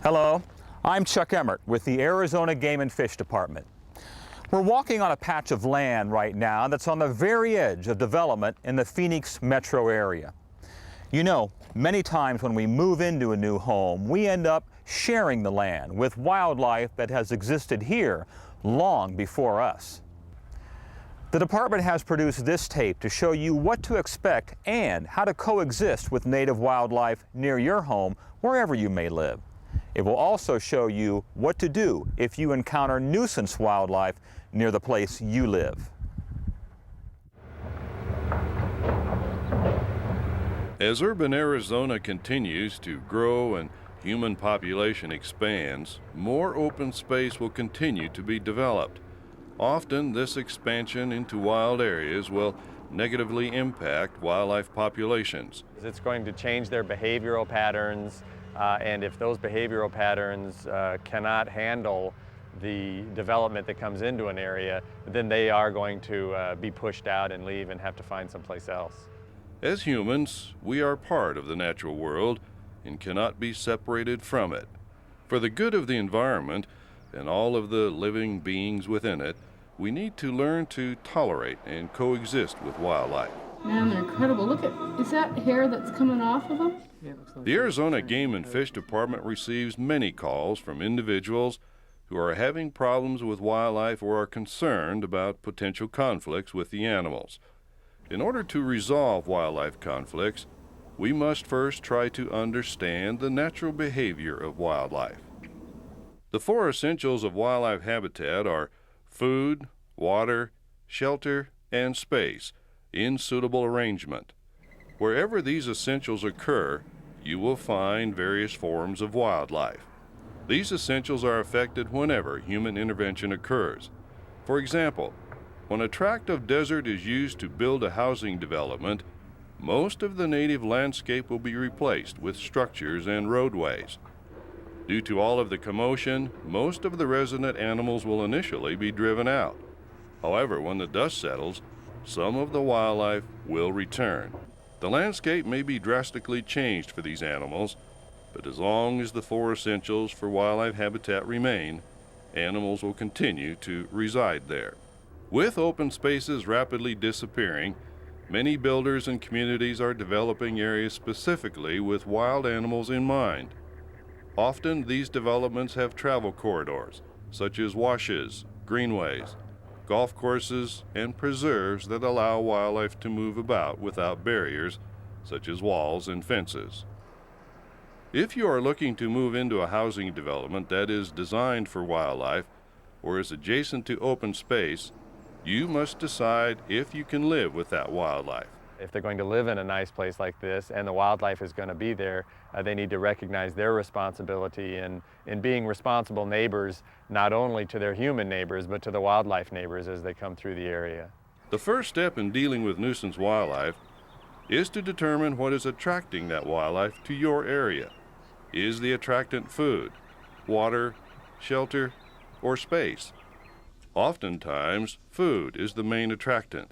Hello, I'm Chuck Emmert with the Arizona Game and Fish Department. We're walking on a patch of land right now that's on the very edge of development in the Phoenix metro area. You know, many times when we move into a new home, we end up sharing the land with wildlife that has existed here long before us. The department has produced this tape to show you what to expect and how to coexist with native wildlife near your home, wherever you may live. It will also show you what to do if you encounter nuisance wildlife near the place you live. As urban Arizona continues to grow and human population expands, more open space will continue to be developed. Often, this expansion into wild areas will negatively impact wildlife populations. It's going to change their behavioral patterns, and if those behavioral patterns cannot handle the development that comes into an area, then they are going to be pushed out and leave and have to find someplace else. As humans, we are part of the natural world and cannot be separated from it. For the good of the environment and all of the living beings within it, we need to learn to tolerate and coexist with wildlife. Man, they're incredible. Look at, is that hair that's coming off of them? The Arizona Game and Fish Department receives many calls from individuals who are having problems with wildlife or are concerned about potential conflicts with the animals. In order to resolve wildlife conflicts, we must first try to understand the natural behavior of wildlife. The four essentials of wildlife habitat are food, water, shelter, and space in suitable arrangement. Wherever these essentials occur, you will find various forms of wildlife. These essentials are affected whenever human intervention occurs. For example, when a tract of desert is used to build a housing development, most of the native landscape will be replaced with structures and roadways. Due to all of the commotion, most of the resident animals will initially be driven out. However, when the dust settles, some of the wildlife will return. The landscape may be drastically changed for these animals, but as long as the four essentials for wildlife habitat remain, animals will continue to reside there. With open spaces rapidly disappearing, many builders and communities are developing areas specifically with wild animals in mind. Often, these developments have travel corridors, such as washes, greenways, golf courses, and preserves that allow wildlife to move about without barriers, such as walls and fences. If you are looking to move into a housing development that is designed for wildlife or is adjacent to open space, you must decide if you can live with that wildlife. If they're going to live in a nice place like this and the wildlife is going to be there, they need to recognize their responsibility in being responsible neighbors, not only to their human neighbors, but to the wildlife neighbors as they come through the area. The first step in dealing with nuisance wildlife is to determine what is attracting that wildlife to your area. Is the attractant food, water, shelter, or space? Oftentimes, food is the main attractant.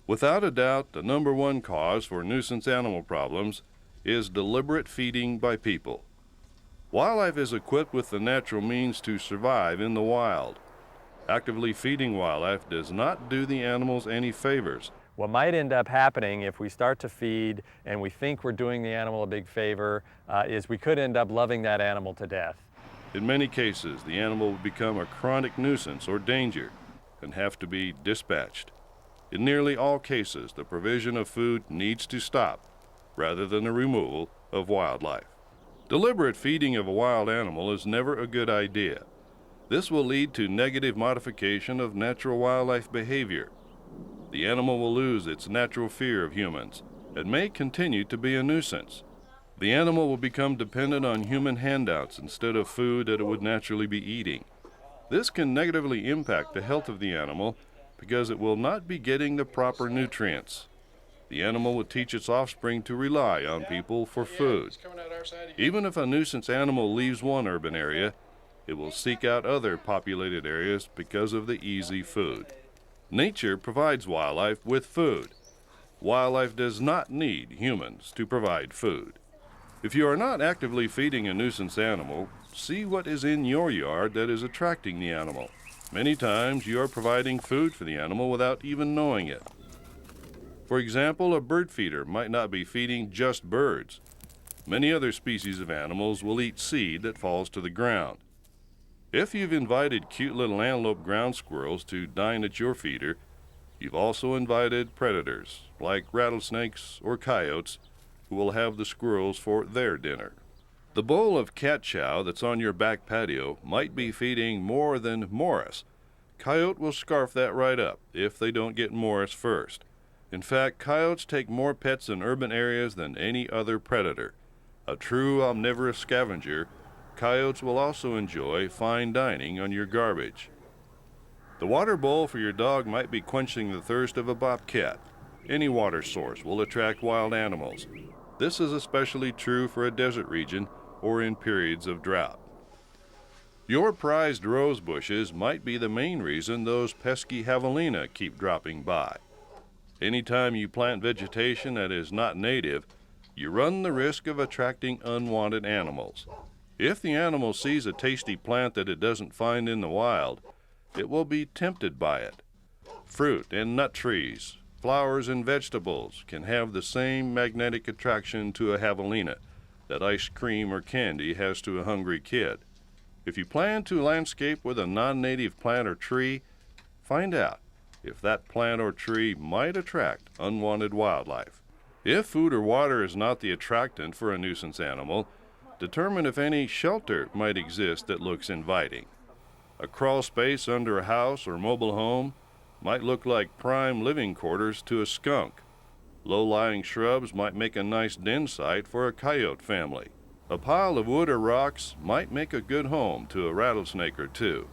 Without a doubt, the number one cause for nuisance animal problems is deliberate feeding by people. Wildlife is equipped with the natural means to survive in the wild. Actively feeding wildlife does not do the animals any favors. What might end up happening if we start to feed and we think we're doing the animal a big favor is we could end up loving that animal to death. In many cases, the animal will become a chronic nuisance or danger and have to be dispatched. In nearly all cases, the provision of food needs to stop rather than the removal of wildlife. Deliberate feeding of a wild animal is never a good idea. This will lead to negative modification of natural wildlife behavior. The animal will lose its natural fear of humans and may continue to be a nuisance. The animal will become dependent on human handouts instead of food that it would naturally be eating. This can negatively impact the health of the animal because it will not be getting the proper nutrients. The animal will teach its offspring to rely on people for food. Even if a nuisance animal leaves one urban area, it will seek out other populated areas because of the easy food. Nature provides wildlife with food. Wildlife does not need humans to provide food. If you are not actively feeding a nuisance animal, see what is in your yard that is attracting the animal. Many times you are providing food for the animal without even knowing it. For example, a bird feeder might not be feeding just birds. Many other species of animals will eat seed that falls to the ground. If you've invited cute little antelope ground squirrels to dine at your feeder, you've also invited predators like rattlesnakes or coyotes who will have the squirrels for their dinner. The bowl of cat chow that's on your back patio might be feeding more than Morris. Coyote will scarf that right up if they don't get Morris first. In fact, coyotes take more pets in urban areas than any other predator. A true omnivorous scavenger, coyotes will also enjoy fine dining on your garbage. The water bowl for your dog might be quenching the thirst of a bobcat. Any water source will attract wild animals. This is especially true for a desert region or in periods of drought. Your prized rose bushes might be the main reason those pesky javelina keep dropping by. Anytime you plant vegetation that is not native, you run the risk of attracting unwanted animals. If the animal sees a tasty plant that it doesn't find in the wild, it will be tempted by it. Fruit and nut trees, flowers and vegetables can have the same magnetic attraction to a javelina that ice cream or candy has to a hungry kid. If you plan to landscape with a non-native plant or tree, find out if that plant or tree might attract unwanted wildlife. If food or water is not the attractant for a nuisance animal, determine if any shelter might exist that looks inviting. A crawl space under a house or mobile home might look like prime living quarters to a skunk. Low-lying shrubs might make a nice den site for a coyote family. A pile of wood or rocks might make a good home to a rattlesnake or two.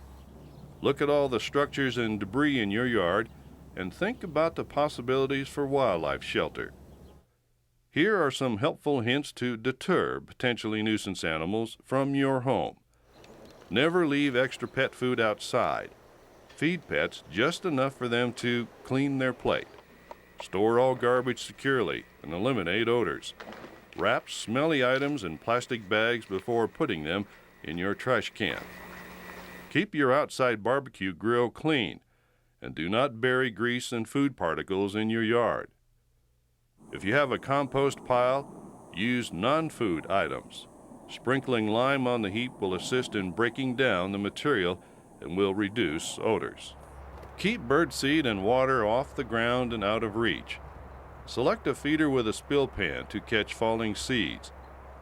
Look at all the structures and debris in your yard and think about the possibilities for wildlife shelter. Here are some helpful hints to deter potentially nuisance animals from your home. Never leave extra pet food outside. Feed pets just enough for them to clean their plate. Store all garbage securely and eliminate odors. Wrap smelly items in plastic bags before putting them in your trash can. Keep your outside barbecue grill clean and do not bury grease and food particles in your yard. If you have a compost pile, use non-food items. Sprinkling lime on the heap will assist in breaking down the material and will reduce odors. Keep birdseed and water off the ground and out of reach. Select a feeder with a spill pan to catch falling seeds.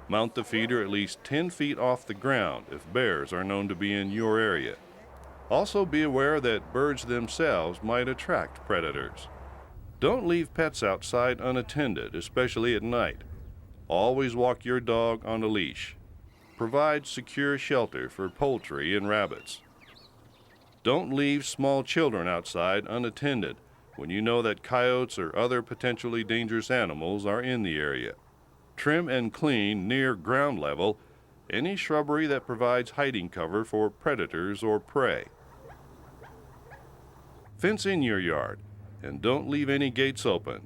Mount the feeder at least 10 feet off the ground if bears are known to be in your area. Also be aware that birds themselves might attract predators. Don't leave pets outside unattended, especially at night. Always walk your dog on a leash. Provide secure shelter for poultry and rabbits. Don't leave small children outside unattended when you know that coyotes or other potentially dangerous animals are in the area. Trim and clean near ground level any shrubbery that provides hiding cover for predators or prey. Fence in your yard and don't leave any gates open.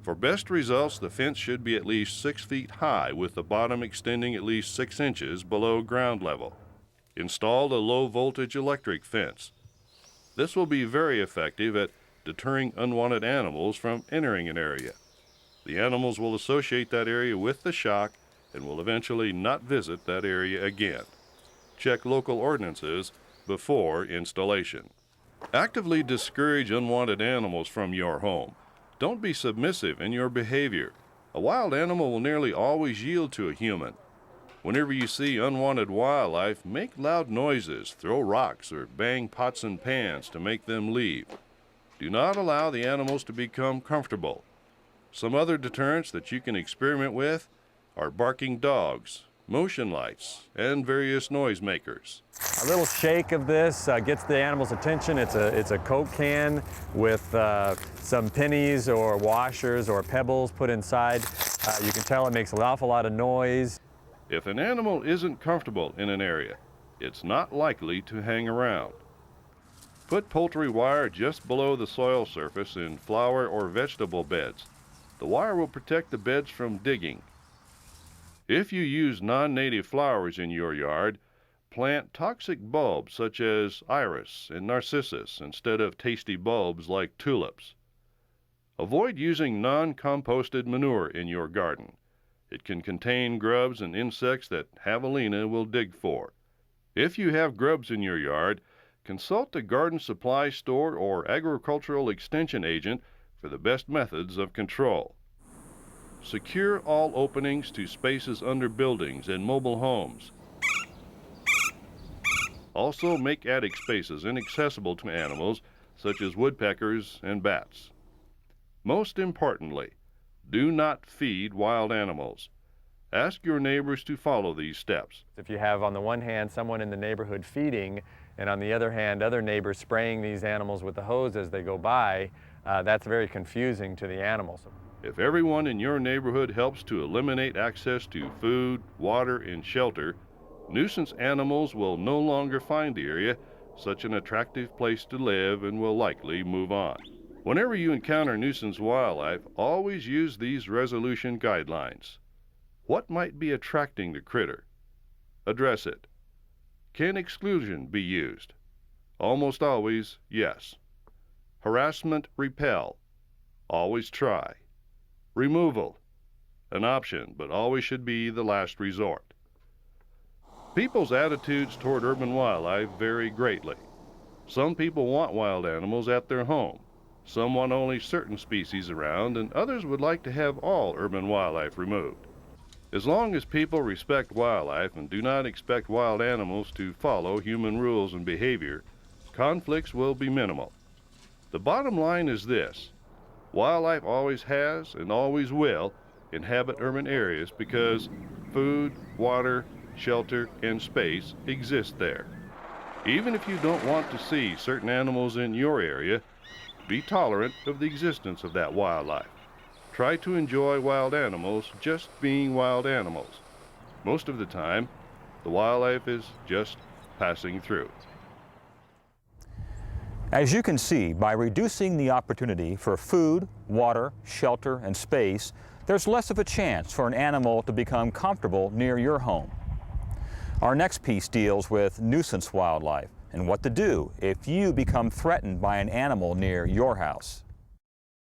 For best results, the fence should be at least 6 feet high with the bottom extending at least 6 inches below ground level. Install a low-voltage electric fence. This will be very effective at deterring unwanted animals from entering an area. The animals will associate that area with the shock and will eventually not visit that area again. Check local ordinances before installation. Actively discourage unwanted animals from your home. Don't be submissive in your behavior. A wild animal will nearly always yield to a human. Whenever you see unwanted wildlife, make loud noises, throw rocks, or bang pots and pans to make them leave. Do not allow the animals to become comfortable. Some other deterrents that you can experiment with are barking dogs, motion lights, and various noisemakers. A little shake of this gets the animal's attention. It's a Coke can with some pennies or washers or pebbles put inside. You can tell it makes an awful lot of noise. If an animal isn't comfortable in an area, it's not likely to hang around. Put poultry wire just below the soil surface in flower or vegetable beds. The wire will protect the beds from digging. If you use non-native flowers in your yard, plant toxic bulbs such as iris and narcissus instead of tasty bulbs like tulips. Avoid using non-composted manure in your garden. It can contain grubs and insects that javelina will dig for. If you have grubs in your yard, consult a garden supply store or agricultural extension agent for the best methods of control. Secure all openings to spaces under buildings and mobile homes. Also, make attic spaces inaccessible to animals such as woodpeckers and bats. Most importantly, do not feed wild animals. Ask your neighbors to follow these steps. If you have on the one hand someone in the neighborhood feeding, and on the other hand other neighbors spraying these animals with the hose as they go by, that's very confusing to the animals. If everyone in your neighborhood helps to eliminate access to food, water, and shelter, nuisance animals will no longer find the area such an attractive place to live and will likely move on. Whenever you encounter nuisance wildlife, always use these resolution guidelines. What might be attracting the critter? Address it. Can exclusion be used? Almost always, yes. Harassment, repel. Always try. Removal. An option, but always should be the last resort. People's attitudes toward urban wildlife vary greatly. Some people want wild animals at their home. Some want only certain species around, and others would like to have all urban wildlife removed. As long as people respect wildlife and do not expect wild animals to follow human rules and behavior, conflicts will be minimal. The bottom line is this: wildlife always has and always will inhabit urban areas because food, water, shelter, and space exist there. Even if you don't want to see certain animals in your area, be tolerant of the existence of that wildlife. Try to enjoy wild animals just being wild animals. Most of the time, the wildlife is just passing through. As you can see, by reducing the opportunity for food, water, shelter, and space, there's less of a chance for an animal to become comfortable near your home. Our next piece deals with nuisance wildlife and what to do if you become threatened by an animal near your house.